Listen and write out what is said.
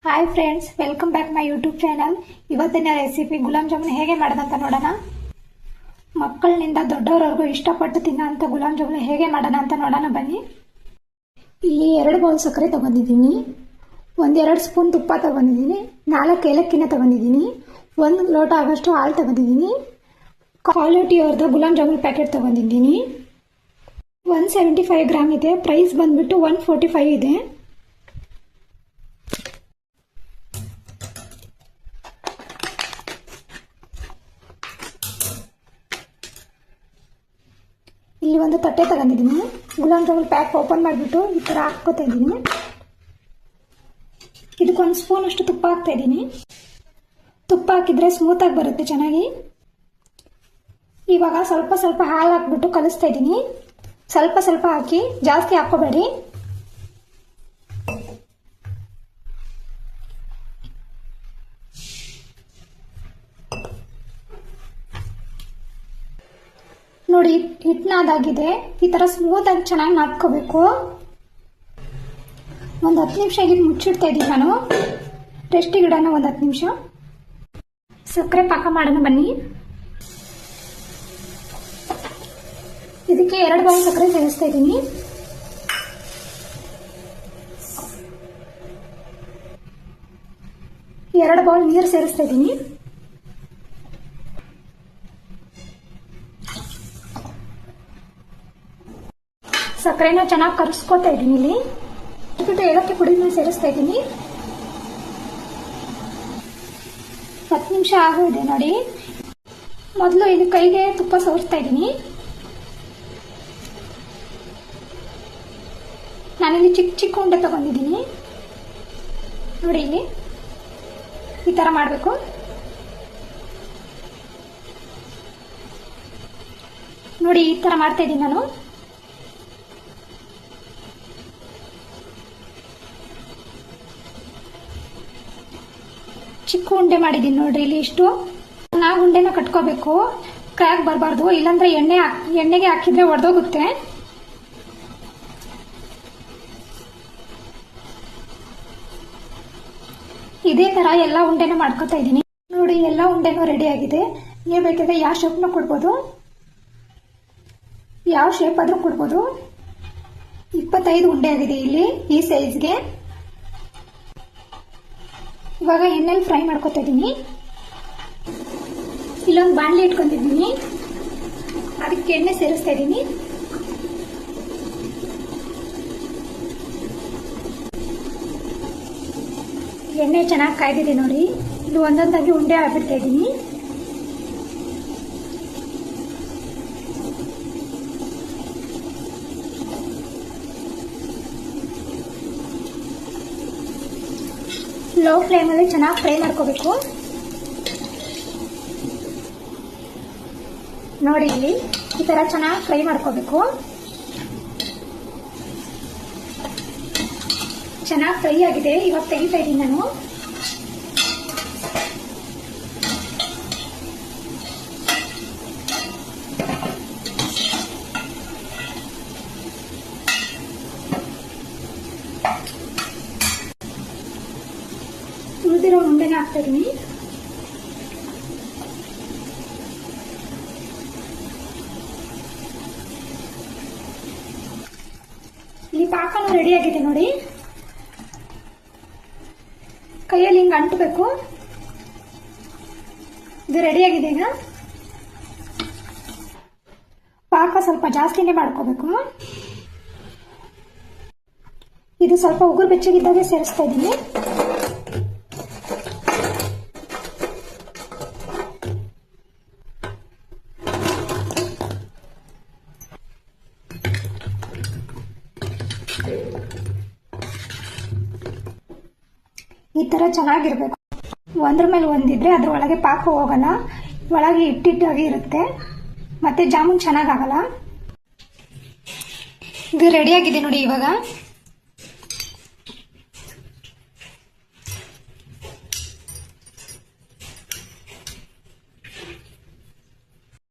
Hi friends, welcome back my YouTube channel. ಇವತ್ತಿನ recipe gulab jamun ಹೇಗೆ ಮಾಡೋದಂತ ನೋಡೋಣ. ಮಕ್ಕಳಿನಿಂದ ದೊಡ್ಡವರವರೆಗೂ ಇಷ್ಟಪಟ್ಟು ತಿನ್ನೋಂಥ ಗುಲಾಬ್ ಜಾಮೂನ್ ಹೇಗೆ ಮಾಡೋಣ ಅಂತ ನೋಡೋಣ ಬನ್ನಿ. ಇಲ್ಲಿ 2 ಬೌಲ್ ಸಕ್ಕರೆ ತಗೊಂಡಿದ್ದೀನಿ, 1-2 ಸ್ಪೂನ್ ತುಪ್ಪ ತಗೊಂಡಿದ್ದೀನಿ, 4 ಏಲಕ್ಕಿನ ತಗೊಂಡಿದ್ದೀನಿ, 1 ಲೋಟ ಆಗೋಷ್ಟು ಹಾಲು ತಗೊಂಡಿದ್ದೀನಿ, ಕ್ವಾಲಿಟಿ ಅವ್ರದ್ದು ಗುಲಾಬ್ ಜಾಮೂನ್ ಪ್ಯಾಕೆಟ್ ತಗೊಂಡಿದ್ದೀನಿ. 175 ಗ್ರಾಮ್ ಇದೆ. ಪ್ರೈಸ್ ಬಂದ್ಬಿಟ್ಟು 145 ಇದೆ. ಇಲ್ಲಿ ಒಂದು ತಟ್ಟೆ ತಗೊಂಡಿದ್ದೀನಿ. ಗುಲಾಬ್ ಜಾಮೂನ್ ಪ್ಯಾಕ್ ಓಪನ್ ಮಾಡಿಬಿಟ್ಟು ಈ ಥರ ಹಾಕ್ಕೋತಾ ಇದ್ದೀನಿ. ಇದಕ್ಕೊಂದು ಸ್ಪೂನ್ ಅಷ್ಟು ತುಪ್ಪ ಹಾಕ್ತಾ ಇದ್ದೀನಿ. ತುಪ್ಪ ಹಾಕಿದ್ರೆ ಸ್ಮೂತಾಗಿ ಬರುತ್ತೆ ಚೆನ್ನಾಗಿ. ಇವಾಗ ಸ್ವಲ್ಪ ಸ್ವಲ್ಪ ಹಾಲು ಹಾಕ್ಬಿಟ್ಟು ಕಲಿಸ್ತಾ ಇದ್ದೀನಿ. ಸ್ವಲ್ಪ ಸ್ವಲ್ಪ ಹಾಕಿ, ಜಾಸ್ತಿ ಹಾಕ್ಕೋಬೇಡಿ. ನೋಡಿ, ಹಿಟ್ಟನಾದಾಗಿದೆ. ಈ ಥರ ಸ್ಮೂತಾಗಿ ಚೆನ್ನಾಗಿ ನಾದ್ಕೋಬೇಕು. ಒಂದು 10 ನಿಮಿಷ ಇಲ್ಲಿ ಮುಚ್ಚಿಡ್ತಾ ಇದ್ದೀನಿ ನಾನು. ರೆಸ್ಟಿಗೆ ಇಡೋಣ ಒಂದು 10 ನಿಮಿಷ. ಸಕ್ಕರೆ ಪಾಕ ಮಾಡೋಣ ಬನ್ನಿ. ಇದಕ್ಕೆ 2 ಬೌಲ್ ಸಕ್ಕರೆ ಸೇರಿಸ್ತಾ ಇದ್ದೀನಿ. ಎರಡು ಬೌಲ್ ನೀರು ಸೇರಿಸ್ತಾ ಇದ್ದೀನಿ. ಸಕ್ಕರೆನ ಚೆನ್ನಾಗಿ ಕರಗಿಸ್ಕೊತಾ ಇದ್ದೀನಿ. ಇಲ್ಲಿ ಏಲಕ್ಕಿ ಪುಡಿನ ಸೇರಿಸ್ತಾ ಇದ್ದೀನಿ. 10 ನಿಮಿಷ ಆಗೋಗಿದೆ ನೋಡಿ. ಮೊದಲು ಇಲ್ಲಿ ಕೈಗೆ ತುಪ್ಪ ಸೋರಿಸ್ತಾ ಇದ್ದೀನಿ. ನಾನಿಲ್ಲಿ ಚಿಕ್ಕ ಚಿಕ್ಕ ಉಂಡೆ ತಗೊಂಡಿದ್ದೀನಿ ನೋಡಿ. ಇಲ್ಲಿ ಈ ತರ ಮಾಡಬೇಕು. ನೋಡಿ, ಈ ತರ ಮಾಡ್ತಾ ಇದ್ದೀನಿ ನಾನು. ಚಿಕ್ಕ ಉಂಡೆ ಮಾಡಿದ್ದೀನಿ ನೋಡ್ರಿ. ಇಲ್ಲಿ ಇಷ್ಟು ನಾವು ಉಂಡೆನ ಕಟ್ಕೋಬೇಕು, ಕ್ರ್ಯಾಕ್ ಬರಬಾರ್ದು, ಇಲ್ಲಾಂದ್ರೆ ಎಣ್ಣೆಗೆ ಹಾಕಿದ್ರೆ ಒಡೆದೋಗುತ್ತೆ. ಇದೇ ತರ ಎಲ್ಲ ಉಂಡೆನೂ ಮಾಡ್ಕೋತಾ ಇದ್ದೀನಿ ನೋಡಿ. ಎಲ್ಲ ಉಂಡೆನೂ ರೆಡಿ ಆಗಿದೆ. ನೀವು ಬೇಕಾದ್ರೆ ಯಾವ ಶೇಪ್ನ ಕೊಡ್ಬೋದು, ಯಾವ ಶೇಪ್ ಆದ್ರೂ ಕೊಡ್ಬೋದು. 25 ಉಂಡೆ ಆಗಿದೆ ಇಲ್ಲಿ ಈ ಸೈಜ್ಗೆ. ಇವಾಗ ಎಣ್ಣೆಲಿ ಫ್ರೈ ಮಾಡ್ಕೊತಾ ಇದ್ದೀನಿ. ಇಲ್ಲೊಂದು ಬಾಣಲಿ ಇಟ್ಕೊಂಡಿದ್ದೀನಿ, ಅದಕ್ಕೆ ಎಣ್ಣೆ ಸೇರಿಸ್ತಾ ಇದ್ದೀನಿ. ಎಣ್ಣೆ ಚೆನ್ನಾಗಿ ಕಾಯ್ದಿದೆ ನೋಡಿ. ಇದು ಒಂದೊಂದಾಗಿ ಉಂಡೆ ಹಾಕ್ಬಿಡ್ತಾ ಇದ್ದೀನಿ. ಲೋ ಫ್ಲೇಮಲ್ಲಿ ಚೆನ್ನಾಗಿ ಫ್ರೈ ಮಾಡ್ಕೋಬೇಕು ನೋಡಿ. ಇಲ್ಲಿ ಈ ತರ ಚೆನ್ನಾಗಿ ಫ್ರೈ ಮಾಡ್ಕೋಬೇಕು. ಚೆನ್ನಾಗಿ ಫ್ರೈ ಆಗಿದೆ. ಇವಾಗ ತೆಗಿತಾ ಇದ್ದೀನಿ ನಾನು. ಉಳಿದಿರೋ ಉಂಡೆನ ಹಾಕ್ತಾ ಇದ್ದೀನಿ. ಇಲ್ಲಿ ಪಾಕನೂ ರೆಡಿ ಆಗಿದೆ ನೋಡಿ. ಕೈಯಲ್ಲಿ ಹಿಂಗೆ ಅಂಟಬೇಕು. ಇದು ರೆಡಿ ಆಗಿದೆ. ಈಗ ಪಾಕ ಸ್ವಲ್ಪ ಜಾಸ್ತಿನೇ ಮಾಡ್ಕೋಬೇಕು. ಇದು ಸ್ವಲ್ಪ ಉಗುರು ಬೆಚ್ಚಗಿದ್ದಾಗೆ ಸೇರಿಸ್ತಾ ಇದ್ದೀನಿ. ಈ ತರ ಚೆನ್ನಾಗಿರ್ಬೇಕು. ಒಂದ್ರ ಮೇಲೆ ಒಂದಿದ್ರೆ ಅದ್ರ ಒಳಗೆ ಪಾಕ ಹೋಗಲ್ಲ, ಒಳಗೆ ಇಟ್ಟಿಟ್ಟಾಗಿ ಇರುತ್ತೆ, ಮತ್ತೆ ಜಾಮೂನ್ ಚೆನ್ನಾಗಾಗಲ್ಲ. ಇದು ರೆಡಿ ಆಗಿದೆ ನೋಡಿ. ಇವಾಗ